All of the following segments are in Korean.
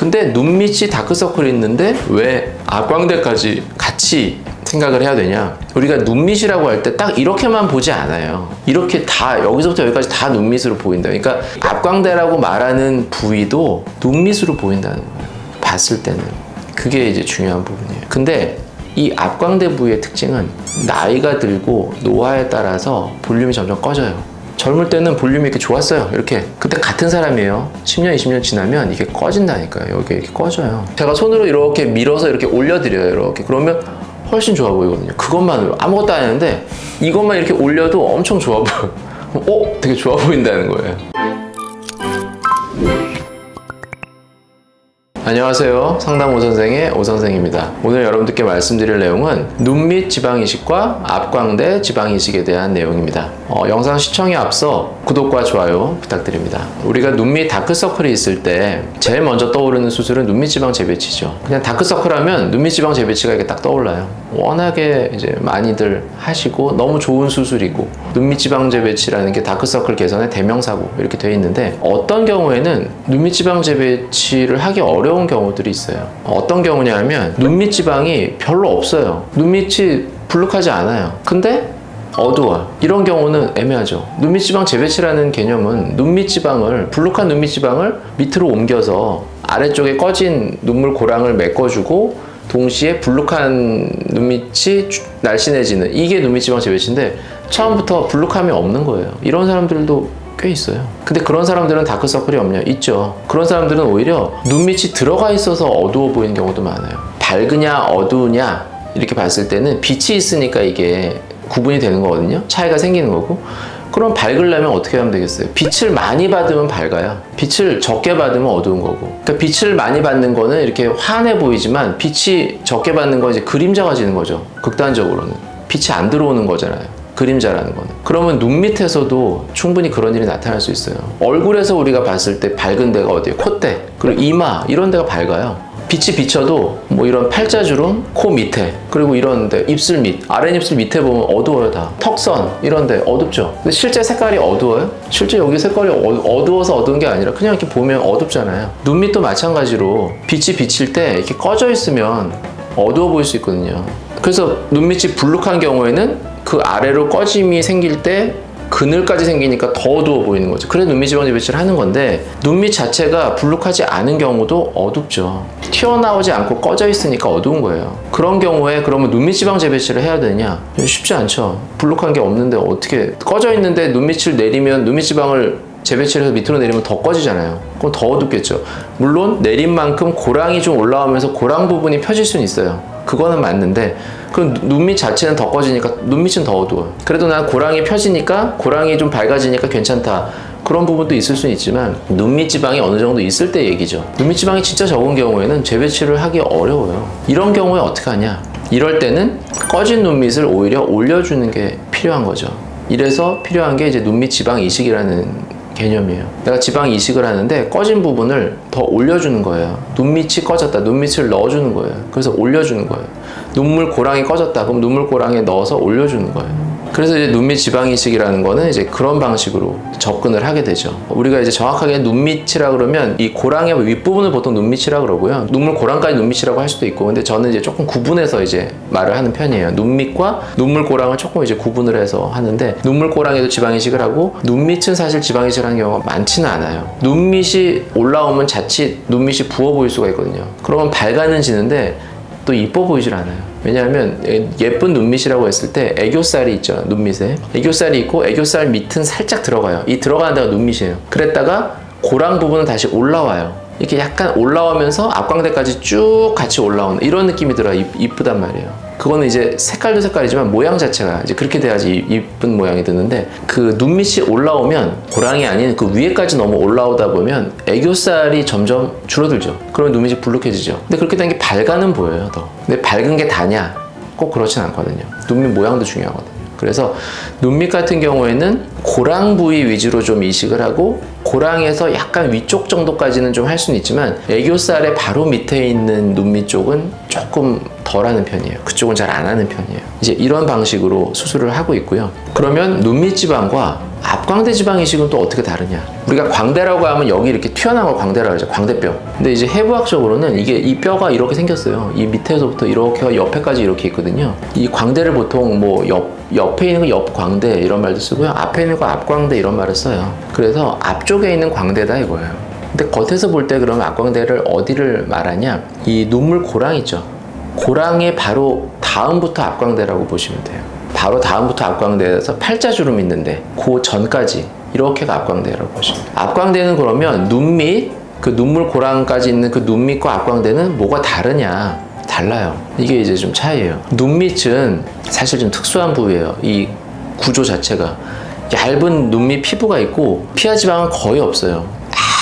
근데 눈밑이 다크서클이 있는데 왜 앞광대까지 같이 생각을 해야 되냐? 우리가 눈밑이라고 할 때 딱 이렇게만 보지 않아요. 이렇게 다 여기서부터 여기까지 다 눈밑으로 보인다. 그러니까 앞광대라고 말하는 부위도 눈밑으로 보인다는 거예요. 봤을 때는. 그게 이제 중요한 부분이에요. 근데 이 앞광대 부위의 특징은 나이가 들고 노화에 따라서 볼륨이 점점 꺼져요. 젊을 때는 볼륨이 이렇게 좋았어요. 이렇게. 그때 같은 사람이에요. 10년, 20년 지나면 이게 꺼진다니까요. 여기 이렇게 꺼져요. 제가 손으로 이렇게 밀어서 이렇게 올려드려요. 이렇게. 그러면 훨씬 좋아 보이거든요. 그것만으로. 아무것도 안 했는데 이것만 이렇게 올려도 엄청 좋아 보여. 되게 좋아 보인다는 거예요. 안녕하세요. 상담 오선생의 오선생입니다. 오늘 여러분들께 말씀드릴 내용은 눈밑 지방이식과 앞광대 지방이식에 대한 내용입니다. 영상 시청에 앞서 구독과 좋아요 부탁드립니다. 우리가 눈밑 다크서클이 있을 때 제일 먼저 떠오르는 수술은 눈밑 지방 재배치죠. 그냥 다크서클 하면 눈밑 지방 재배치가 이렇게 딱 떠올라요. 워낙에 이제 많이들 하시고 너무 좋은 수술이고 눈밑 지방 재배치라는 게 다크서클 개선의 대명사고 이렇게 돼 있는데 어떤 경우에는 눈밑 지방 재배치를 하기 어려운 경우들이 있어요. 어떤 경우냐 하면 눈밑 지방이 별로 없어요. 눈밑이 불룩하지 않아요. 근데 어두워요. 이런 경우는 애매하죠. 눈밑 지방 재배치라는 개념은 눈밑 지방을, 불룩한 눈밑 지방을 밑으로 옮겨서 아래쪽에 꺼진 눈물 고랑을 메꿔주고 동시에 불룩한 눈밑이 날씬해지는, 이게 눈밑 지방 재배치인데 처음부터 불룩함이 없는 거예요. 이런 사람들도 꽤 있어요. 근데 그런 사람들은 다크서클이 없냐? 있죠. 그런 사람들은 오히려 눈밑이 들어가 있어서 어두워 보이는 경우도 많아요. 밝으냐 어두우냐 이렇게 봤을 때는 빛이 있으니까 이게 구분이 되는 거거든요. 차이가 생기는 거고. 그럼 밝으려면 어떻게 하면 되겠어요? 빛을 많이 받으면 밝아요. 빛을 적게 받으면 어두운 거고. 그러니까 빛을 많이 받는 거는 이렇게 환해 보이지만 빛이 적게 받는 건 이제 그림자가 지는 거죠. 극단적으로는. 빛이 안 들어오는 거잖아요. 그림자라는 거는. 그러면 눈 밑에서도 충분히 그런 일이 나타날 수 있어요. 얼굴에서 우리가 봤을 때 밝은 데가 어디예요? 콧대, 그리고 이마, 이런 데가 밝아요. 빛이 비쳐도 뭐 이런 팔자주름, 코 밑에, 그리고 이런 데 입술 밑, 아랫입술 밑에 보면 어두워요. 다 턱선 이런 데 어둡죠. 근데 실제 색깔이 어두워요? 실제 여기 색깔이 어두워서 어두운 게 아니라 그냥 이렇게 보면 어둡잖아요. 눈 밑도 마찬가지로 빛이 비칠 때 이렇게 꺼져 있으면 어두워 보일 수 있거든요. 그래서 눈밑이 불룩한 경우에는 그 아래로 꺼짐이 생길 때 그늘까지 생기니까 더 어두워 보이는 거죠. 그래서 눈밑 지방 재배치를 하는 건데 눈밑 자체가 불룩하지 않은 경우도 어둡죠. 튀어나오지 않고 꺼져 있으니까 어두운 거예요. 그런 경우에 그러면 눈밑 지방 재배치를 해야 되냐? 쉽지 않죠. 불룩한 게 없는데 어떻게, 꺼져 있는데 눈밑을 내리면 눈밑 지방을 재배치를 해서 밑으로 내리면 더 꺼지잖아요. 그럼 더 어둡겠죠. 물론 내린 만큼 고랑이 좀 올라오면서 고랑 부분이 펴질 수는 있어요. 그거는 맞는데 그럼 눈밑 자체는 더 꺼지니까 눈밑은 더 어두워요. 그래도 난 고랑이 펴지니까, 고랑이 좀 밝아지니까 괜찮다. 그런 부분도 있을 수는 있지만 눈밑 지방이 어느 정도 있을 때 얘기죠. 눈밑 지방이 진짜 적은 경우에는 재배치를 하기 어려워요. 이런 경우에 어떻게 하냐? 이럴 때는 꺼진 눈밑을 오히려 올려주는 게 필요한 거죠. 이래서 필요한 게 이제 눈밑 지방 이식이라는 개념이에요. 내가 지방 이식을 하는데 꺼진 부분을 더 올려주는 거예요. 눈밑이 꺼졌다. 눈밑을 넣어주는 거예요. 그래서 올려주는 거예요. 눈물 고랑이 꺼졌다. 그럼 눈물 고랑에 넣어서 올려주는 거예요. 그래서 이제 눈밑 지방 이식이라는 거는 이제 그런 방식으로 접근을 하게 되죠. 우리가 이제 정확하게 눈밑이라 그러면 이 고랑의 윗부분을 보통 눈밑이라 그러고요. 눈물 고랑까지 눈밑이라고 할 수도 있고, 근데 저는 이제 조금 구분해서 이제 말을 하는 편이에요. 눈밑과 눈물 고랑을 조금 이제 구분을 해서 하는데, 눈물 고랑에도 지방 이식을 하고 눈밑은 사실 지방 이식을 하는 경우가 많지는 않아요. 눈밑이 올라오면 자칫 눈밑이 부어 보일 수가 있거든요. 그러면 밝아는 지는데 또 이뻐 보이질 않아요. 왜냐하면 예쁜 눈밑이라고 했을 때 애교살이 있죠. 눈밑에 애교살이 있고 애교살 밑은 살짝 들어가요. 이 들어가는 데가 눈밑이에요. 그랬다가 고랑 부분은 다시 올라와요. 이렇게 약간 올라오면서 앞광대까지 쭉 같이 올라오는 이런 느낌이 들어요. 이쁘단 말이에요. 그거는 이제 색깔도 색깔이지만 모양 자체가 이제 그렇게 돼야지 이쁜 모양이 드는데, 그 눈밑이 올라오면 고랑이 아닌 그 위에까지 너무 올라오다 보면 애교살이 점점 줄어들죠. 그러면 눈밑이 불룩해지죠. 근데 그렇게 된 게 밝아는 보여요. 더. 근데 밝은 게 다냐? 꼭 그렇진 않거든요. 눈밑 모양도 중요하거든요. 그래서 눈밑 같은 경우에는 고랑 부위 위주로 좀 이식을 하고, 고랑에서 약간 위쪽 정도까지는 좀 할 수는 있지만 애교살의 바로 밑에 있는 눈밑 쪽은 조금 덜 하는 편이에요. 그쪽은 잘 안 하는 편이에요. 이제 이런 방식으로 수술을 하고 있고요. 그러면 눈밑 지방과 앞광대 지방 이식은 또 어떻게 다르냐? 우리가 광대라고 하면 여기 이렇게 튀어나온 걸 광대라고 하죠. 광대뼈. 근데 이제 해부학적으로는 이게 이 뼈가 이렇게 생겼어요. 이 밑에서부터 이렇게 옆에까지 이렇게 있거든요. 이 광대를 보통 뭐 옆에 있는 거 옆광대 이런 말도 쓰고요. 앞에 있는 거 앞광대 이런 말을 써요. 그래서 앞쪽에 있는 광대다 이거예요. 근데 겉에서 볼 때 그러면 앞광대를 어디를 말하냐? 이 눈물 고랑 있죠. 고랑의 바로 다음부터 앞광대라고 보시면 돼요. 바로 다음부터 앞광대에서 팔자주름 있는데 그 전까지 이렇게가 앞광대라고 보시면 돼요. 앞광대는 그러면 눈 밑, 그 눈물 고랑까지 있는 그 눈 밑과 앞광대는 뭐가 다르냐? 달라요. 이게 이제 좀 차이예요. 눈 밑은 사실 좀 특수한 부위예요. 이 구조 자체가 얇은 눈 밑 피부가 있고 피하 지방은 거의 없어요.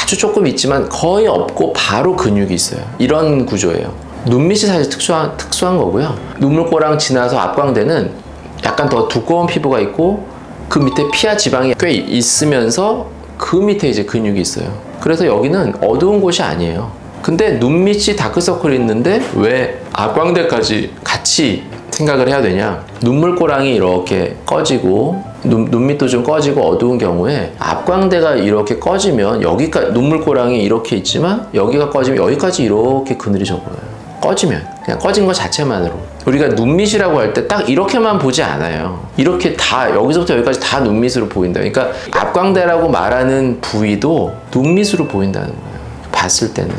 아주 조금 있지만 거의 없고 바로 근육이 있어요. 이런 구조예요. 눈 밑이 사실 특수한 거고요. 눈물고랑 지나서 앞광대는 약간 더 두꺼운 피부가 있고 그 밑에 피하 지방이 꽤 있으면서 그 밑에 이제 근육이 있어요. 그래서 여기는 어두운 곳이 아니에요. 근데 눈 밑이 다크서클이 있는데 왜 앞광대까지 같이 생각을 해야 되냐? 눈물고랑이 이렇게 꺼지고 눈 밑도 좀 꺼지고 어두운 경우에 앞광대가 이렇게 꺼지면 여기까지 눈물고랑이 이렇게 있지만 여기가 꺼지면 여기까지 이렇게 그늘이 져 보여요. 꺼지면 그냥 꺼진 것 자체만으로 우리가 눈밑이라고 할 때 딱 이렇게만 보지 않아요. 이렇게 다 여기서부터 여기까지 다 눈밑으로 보인다. 그러니까 앞광대라고 말하는 부위도 눈밑으로 보인다는 거예요. 봤을 때는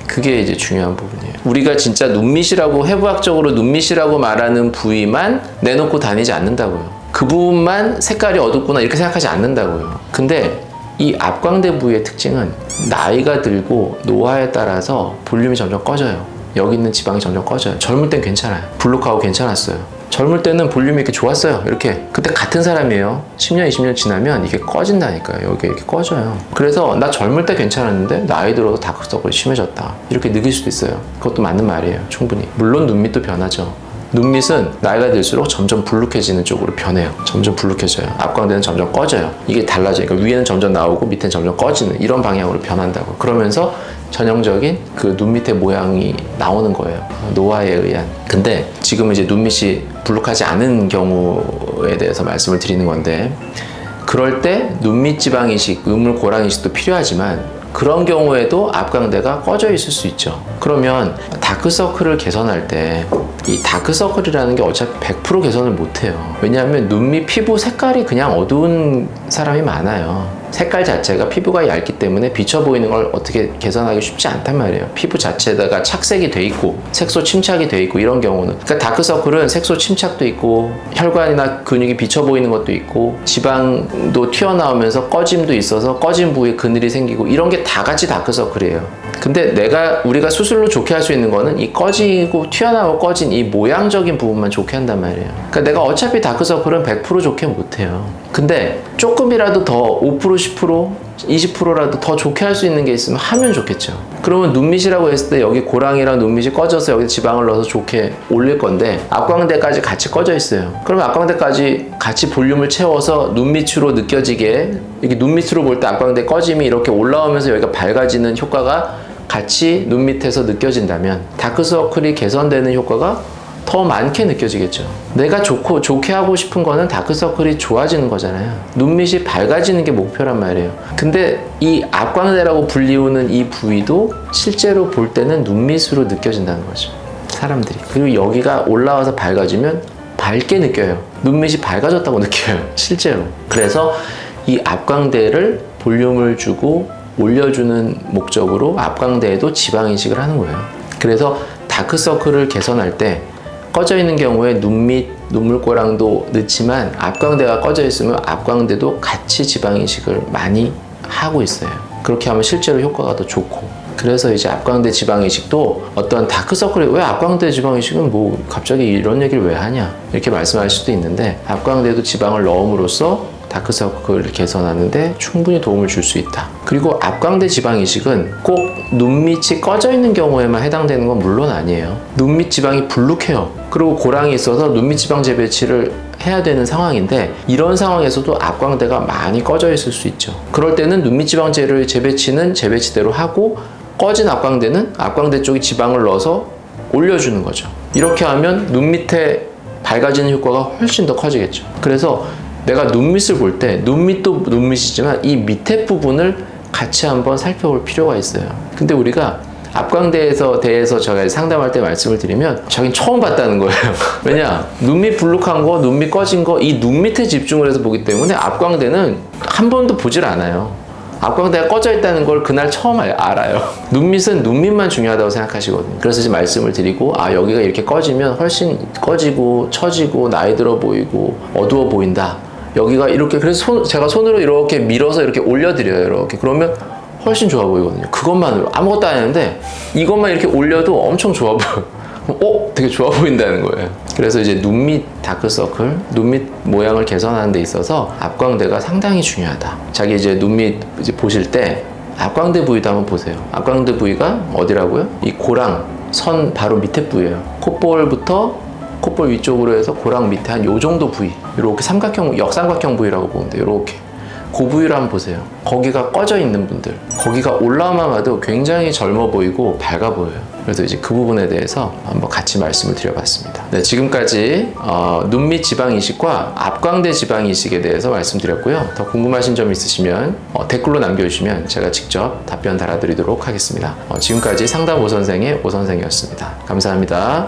그게 이제 중요한 부분이에요. 우리가 진짜 눈밑이라고 해부학적으로 눈밑이라고 말하는 부위만 내놓고 다니지 않는다고요. 그 부분만 색깔이 어둡구나 이렇게 생각하지 않는다고요. 근데 이 앞광대 부위의 특징은 나이가 들고 노화에 따라서 볼륨이 점점 꺼져요. 여기 있는 지방이 점점 꺼져요. 젊을 땐 괜찮아요. 블록하고 괜찮았어요. 젊을 때는 볼륨이 이렇게 좋았어요. 이렇게. 그때 같은 사람이에요. 10년, 20년 지나면 이게 꺼진다니까요. 여기 이렇게 꺼져요. 그래서 나 젊을 때 괜찮았는데 나이 들어서 다크서클이 심해졌다. 이렇게 느낄 수도 있어요. 그것도 맞는 말이에요. 충분히. 물론 눈밑도 변하죠. 눈밑은 나이가 들수록 점점 불룩해지는 쪽으로 변해요. 점점 불룩해져요. 앞광대는 점점 꺼져요. 이게 달라져요. 그러니까 위에는 점점 나오고 밑에는 점점 꺼지는 이런 방향으로 변한다고. 그러면서 전형적인 그 눈 밑의 모양이 나오는 거예요. 노화에 의한. 근데 지금은 이제 눈 밑이 불룩하지 않은 경우에 대해서 말씀을 드리는 건데 그럴 때 눈밑 지방 이식, 눈물 고랑 이식도 필요하지만 그런 경우에도 앞광대가 꺼져 있을 수 있죠. 그러면 다크서클을 개선할 때 이 다크서클이라는 게 어차피 100% 개선을 못해요. 왜냐하면 눈 밑 피부 색깔이 그냥 어두운 사람이 많아요. 색깔 자체가 피부가 얇기 때문에 비쳐 보이는 걸 어떻게 개선하기 쉽지 않단 말이에요. 피부 자체가 착색이 돼 있고 색소 침착이 돼 있고 이런 경우는 그러니까 다크서클은 색소 침착도 있고 혈관이나 근육이 비쳐 보이는 것도 있고 지방도 튀어나오면서 꺼짐도 있어서 꺼진 부위에 그늘이 생기고 이런 게 다 같이 다크서클이에요. 근데 우리가 수술로 좋게 할 수 있는 거는 이 꺼지고 튀어나오고 꺼진 이 모양적인 부분만 좋게 한단 말이에요. 그러니까 내가 어차피 다크서클은 100% 좋게 못해요. 근데 조금이라도 더 5%, 10%, 20%라도 더 좋게 할 수 있는 게 있으면 하면 좋겠죠. 그러면 눈밑이라고 했을 때 여기 고랑이랑 눈밑이 꺼져서 여기 지방을 넣어서 좋게 올릴 건데 앞광대까지 같이 꺼져 있어요. 그러면 앞광대까지 같이 볼륨을 채워서 눈밑으로 느껴지게 이렇게 눈밑으로 볼 때 앞광대 꺼짐이 이렇게 올라오면서 여기가 밝아지는 효과가 같이 눈 밑에서 느껴진다면 다크서클이 개선되는 효과가 더 많게 느껴지겠죠. 내가 좋게 하고 싶은 거는 다크서클이 좋아지는 거잖아요. 눈밑이 밝아지는 게 목표란 말이에요. 근데 이 앞광대라고 불리우는 이 부위도 실제로 볼 때는 눈밑으로 느껴진다는 거죠. 사람들이. 그리고 여기가 올라와서 밝아지면 밝게 느껴요. 눈밑이 밝아졌다고 느껴요. 실제로. 그래서 이 앞광대를 볼륨을 주고 올려주는 목적으로 앞광대에도 지방 이식을 하는 거예요. 그래서 다크서클을 개선할 때 꺼져 있는 경우에 눈밑, 눈물고랑도 넣지만 앞광대가 꺼져 있으면 앞광대도 같이 지방 이식을 많이 하고 있어요. 그렇게 하면 실제로 효과가 더 좋고. 그래서 이제 앞광대 지방 이식도 어떤 다크서클이 왜 앞광대 지방 이식은 뭐 갑자기 이런 얘기를 왜 하냐 이렇게 말씀할 수도 있는데 앞광대도 지방을 넣음으로써 다크서클을 개선하는데 충분히 도움을 줄 수 있다. 그리고 앞광대 지방 이식은 꼭 눈밑이 꺼져 있는 경우에만 해당되는 건 물론 아니에요. 눈밑 지방이 불룩해요. 그리고 고랑이 있어서 눈밑 지방 재배치를 해야 되는 상황인데 이런 상황에서도 앞광대가 많이 꺼져 있을 수 있죠. 그럴 때는 눈밑 지방 재배치는 재배치대로 하고 꺼진 앞광대는 앞광대 쪽에 지방을 넣어서 올려주는 거죠. 이렇게 하면 눈 밑에 밝아지는 효과가 훨씬 더 커지겠죠. 그래서 내가 눈밑을 볼 때 눈밑도 눈밑이지만 이 밑에 부분을 같이 한번 살펴볼 필요가 있어요. 근데 우리가 앞광대에서 대해서 제가 상담할 때 말씀을 드리면 자기는 처음 봤다는 거예요. 왜냐? 눈밑 불룩한 거, 눈밑 꺼진 거, 이 눈밑에 집중을 해서 보기 때문에 앞광대는 한 번도 보질 않아요. 앞광대가 꺼져 있다는 걸 그날 처음 알아요. 눈밑은 눈밑만 중요하다고 생각하시거든요. 그래서 이제 말씀을 드리고, 아, 여기가 이렇게 꺼지면 훨씬 꺼지고 처지고 나이 들어 보이고 어두워 보인다. 여기가 이렇게, 그래서 제가 손으로 이렇게 밀어서 이렇게 올려드려요. 이렇게. 그러면 훨씬 좋아 보이거든요. 그것만으로 아무것도 안 했는데 이것만 이렇게 올려도 엄청 좋아 보여. 되게 좋아 보인다는 거예요. 그래서 이제 눈밑 다크서클, 눈밑 모양을 개선하는 데 있어서 앞광대가 상당히 중요하다. 자기 이제 눈밑 이제 보실 때 앞광대 부위도 한번 보세요. 앞광대 부위가 어디라고요? 이 고랑 선 바로 밑에 부위예요. 콧볼부터 콧볼 위쪽으로 해서 고랑 밑에 한 요 정도 부위, 이렇게 삼각형, 역삼각형 부위라고 보면 돼요. 이렇게. 그 부위를 한번 보세요. 거기가 꺼져 있는 분들, 거기가 올라만 봐도 굉장히 젊어 보이고 밝아 보여요. 그래서 이제 그 부분에 대해서 한번 같이 말씀을 드려봤습니다. 네, 지금까지 눈밑 지방 이식과 앞광대 지방 이식에 대해서 말씀드렸고요. 더 궁금하신 점 있으시면 댓글로 남겨주시면 제가 직접 답변 달아드리도록 하겠습니다. 지금까지 상담 오선생의 오선생이었습니다. 감사합니다.